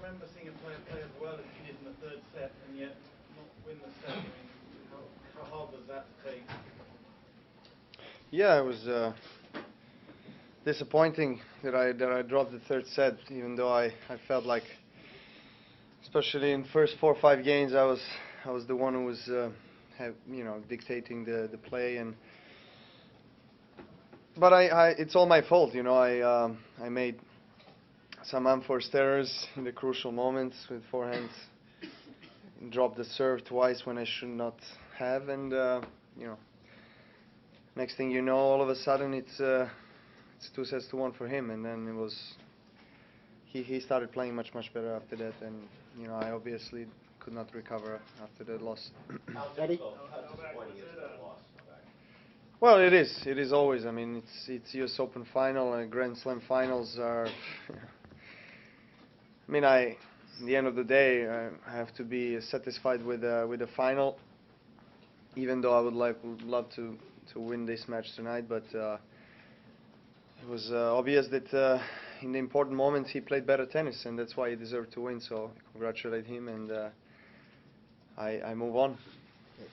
remember seeing a player play as well as he did in the third set and yet not win the set? I mean, how hard was that to take? Yeah, it was disappointing that I dropped the third set, even though I felt like, especially in first 4 or 5 games, I was the one who was dictating the play. And but it's all my fault, I made some unforced errors in the crucial moments with forehands, and dropped the serve twice when I should not have. And you know next thing you know, all of a sudden it's 2 sets to 1 for him. And then he started playing much better after that. And I obviously could not recover after that loss. How Eddie? difficult, how disappointing is that loss? Well, it is. It is always. I mean, it's U.S. Open final and Grand Slam finals are. I mean, in the end of the day, I have to be satisfied with the final, even though I would love to win this match tonight. But it was obvious that in the important moments he played better tennis, and that's why he deserved to win. So I congratulate him, and I move on.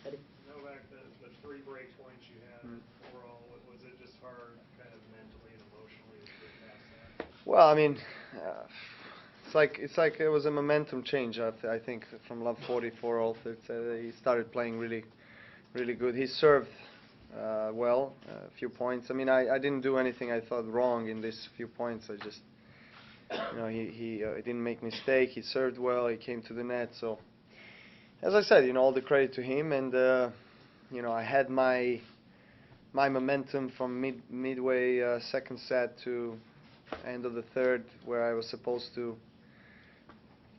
Eddie? Novak, the 3 break points you had overall, was it just hard kind of mentally and emotionally to get past that? Well, I mean, it's like it was a momentum change. I think from love 44 all, he started playing really good. He served well, a few points. I mean, I didn't do anything I thought wrong in these few points. I just, he didn't make mistake. He served well. He came to the net. So, as I said, all the credit to him. And I had my momentum from midway second set to end of the third, where I was supposed to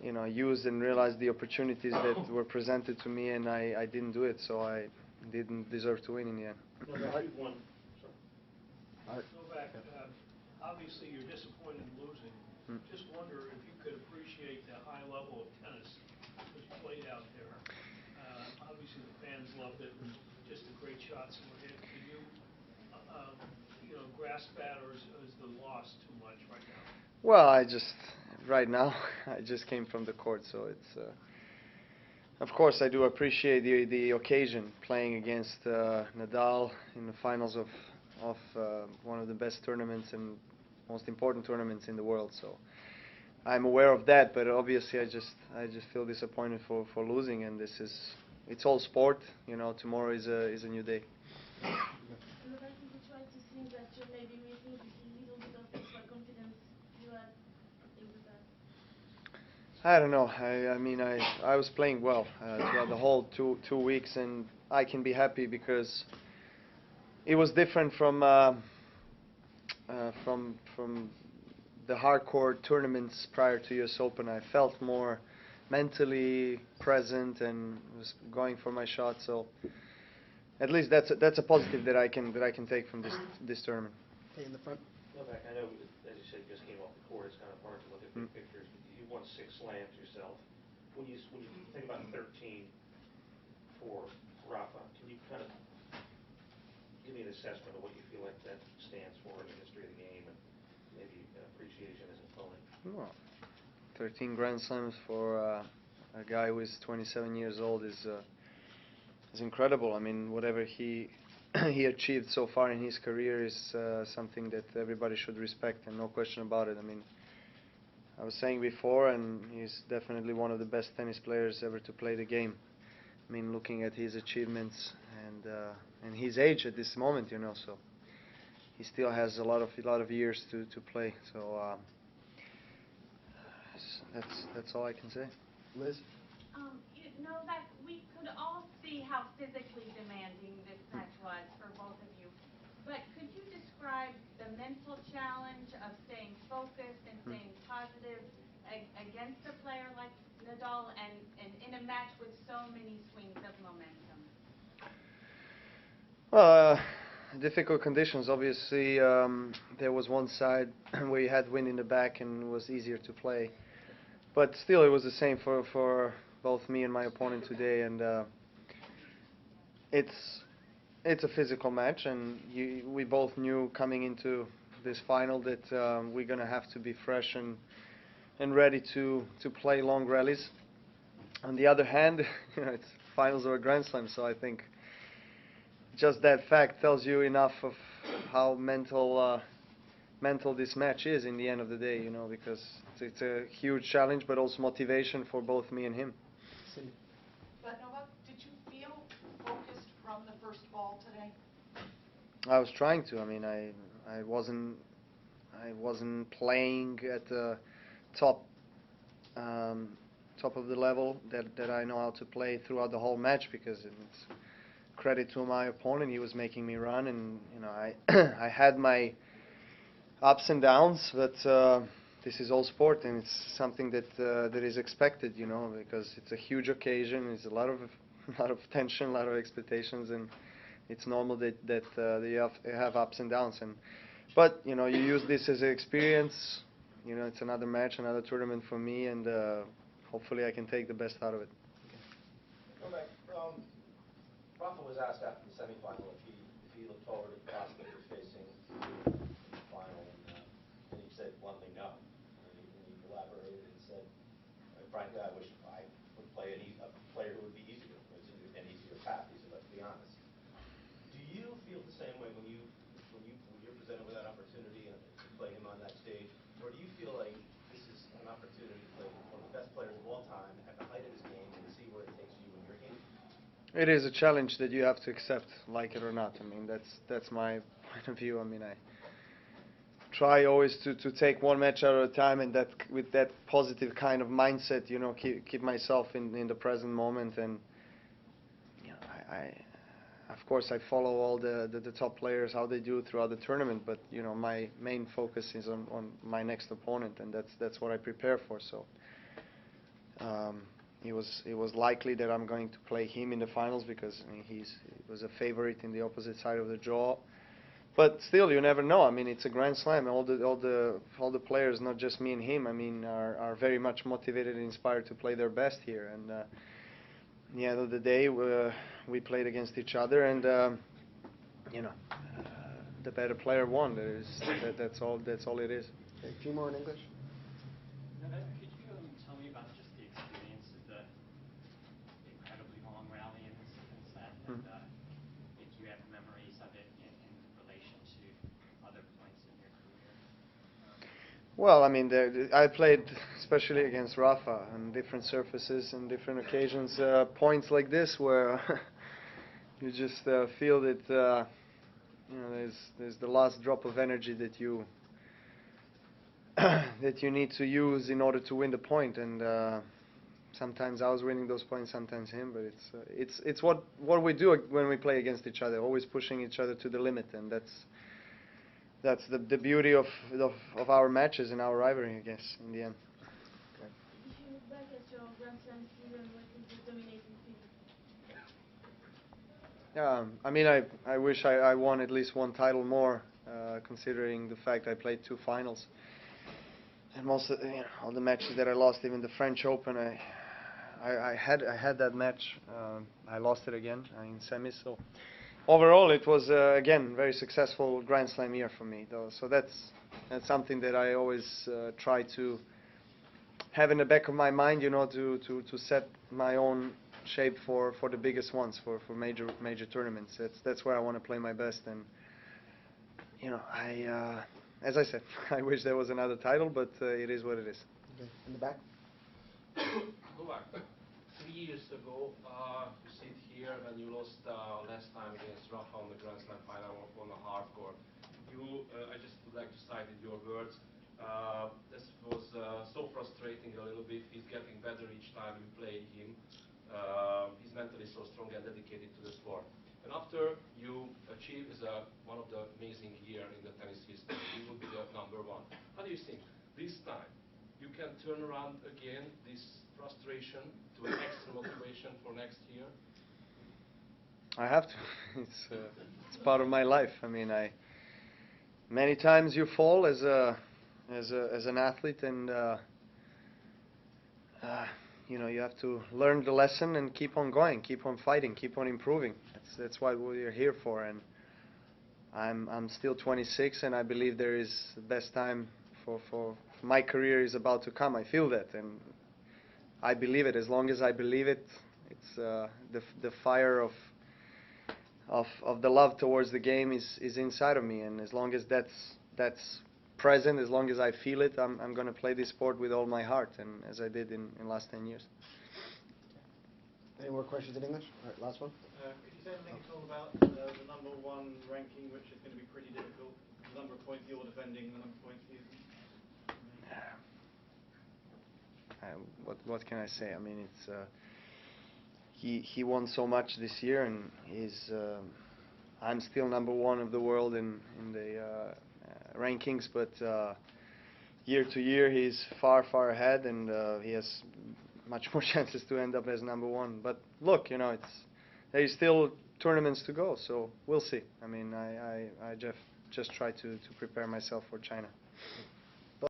use and realize the opportunities that were presented to me, and I didn't do it, so I didn't deserve to win in the end. Novak, obviously you're disappointed in losing. Just wonder if you could appreciate the high level of tennis that was played out there. Obviously the fans loved it. Just the great shots were hit. Could you, grasp that, or is the loss too much right now? Well, right now, I just came from the court, so it's, of course, I do appreciate the occasion, playing against Nadal in the finals of one of the best tournaments and most important tournaments in the world. So I'm aware of that, but obviously I just feel disappointed for losing, and it's all sport. Tomorrow is a new day. Novak, you try to think that you're maybe missing a little bit of extra confidence you had with that? I don't know. I mean, I was playing well throughout the whole two weeks, and I can be happy because it was different from the hardcore tournaments prior to U.S. Open. I felt more mentally present and was going for my shot. So at least that's a positive that I can take from this tournament. Hey, in the front. Novak, I know, as you said, you just came off the court. It's kind of hard to look at big pictures. But you won 6 slams yourself. When you think about 13 for Rafa, can you kind of give me an assessment of what you feel like that stands for in the history of the game, and maybe an appreciation as an opponent? Well, 13 Grand Slams for a guy who is 27 years old is incredible. I mean, whatever he achieved so far in his career is something that everybody should respect, and no question about it. I mean, I was saying before, and he's definitely one of the best tennis players ever to play the game. I mean, looking at his achievements and his age at this moment, so he still has a lot of years to play. So that's all I can say. Liz? Novak, we could all see how physically demanding this match was for both of you. But could you describe the mental challenge of staying focused and staying positive against a player like Nadal and in a match with so many swings of momentum? Well, difficult conditions. Obviously, there was one side where you had wind in the back and it was easier to play. But still, it was the same for both me and my opponent today. And it's a physical match, and we both knew coming into this final that we're going to have to be fresh and and ready to play long rallies. On the other hand, it's finals of a Grand Slam, so I think just that fact tells you enough of how mental this match is in the end of the day, because it's a huge challenge, but also motivation for both me and him. But Novak, did you feel focused from the first ball today? I was trying to. I mean, I wasn't playing at the top of the level that I know how to play throughout the whole match, because it's credit to my opponent. He was making me run, and I I had my ups and downs, but this is all sport, and it's something that is expected, because it's a huge occasion. It's a lot of tension, a lot of expectations, and it's normal that you have ups and downs. But you use this as an experience. It's another match, another tournament for me, and hopefully I can take the best out of it. Novak, Rafa was asked after the semifinal if he looked forward to the prospect of facing the final, and he said bluntly no. And he elaborated and said, frankly, I wish I would play a player who would be easier, an easier path. He said, let's be honest. Do you feel the same way when you're presented with that opportunity to play him on that stage, or do you feel like this is an opportunity to play one of the best players of all time at the height of his game and see where it takes you when you're in? It is a challenge that you have to accept, like it or not. I mean, that's my point of view. I mean, I try always to take one match at a time, and that with that positive kind of mindset, keep myself in the present moment. And I of course I follow all the top players, how they do throughout the tournament, but my main focus is on my next opponent, and that's what I prepare for. So it was likely that I'm going to play him in the finals, because he was a favorite in the opposite side of the draw. But still, you never know. I mean, it's a Grand Slam. All the players, not just me and him, I mean, are very much motivated and inspired to play their best here. And at the end of the day, we played against each other, and the better player won. That's all it is. Okay, a few more in English. Novak, could you tell me about just the experience of the incredibly long rally in this set, and if you have memories of it in relation to other points in your career? Well, I mean, I played, especially against Rafa, on different surfaces and different occasions, points like this where you just feel that there's the last drop of energy that you that you need to use in order to win the point. And sometimes I was winning those points, sometimes him. But it's what we do when we play against each other, always pushing each other to the limit, and that's the beauty of our matches and our rivalry, I guess, in the end. If you look back at your Grand Slam season, what is the dominating feeling? I mean, I wish I won at least one title more, considering the fact I played 2 finals. And most of all the matches that I lost, even the French Open, I had that match. I lost it again in semis. So overall, it was again very successful Grand Slam year for me, though. So that's something that I always try to have in the back of my mind, to set my own shape for the biggest ones, for major tournaments. That's where I want to play my best. And as I said, I wish there was another title, but it is what it is. Okay, in the back. Novak, 3 years ago, you sit here when you lost last time against Rafa on the Grand Slam final on a hard court. I just would like to cite in your words, this was so frustrating a little bit. He's getting better each time you play him. He's mentally so strong and dedicated to the sport. And after you achieve one of the amazing year in the tennis history, you will be the #1. How do you think this time you can turn around again this frustration to an extra motivation for next year? I have to. It's part of my life. I mean, many times you fall as an athlete, and you have to learn the lesson and keep on going, keep on fighting, keep on improving. That's what we're here for. And I'm still 26, and I believe there is the best time my career is about to come. I feel that, and I believe it. As long as I believe it, it's the fire of the love towards the game is inside of me, and as long as that's present, as long as I feel it, I'm going to play this sport with all my heart, and as I did in last 10 years. Any more questions in English? All right, last one. Could you say anything at all about the #1 ranking, which is going to be pretty difficult? The number of points you're defending, the number of points he's. What can I say? I mean, it's he won so much this year, and I'm still #1 of the world in the rankings, but year to year he's far ahead, and he has much more chances to end up as #1. But look, there's still tournaments to go, so we'll see. I mean, I just try to prepare myself for China.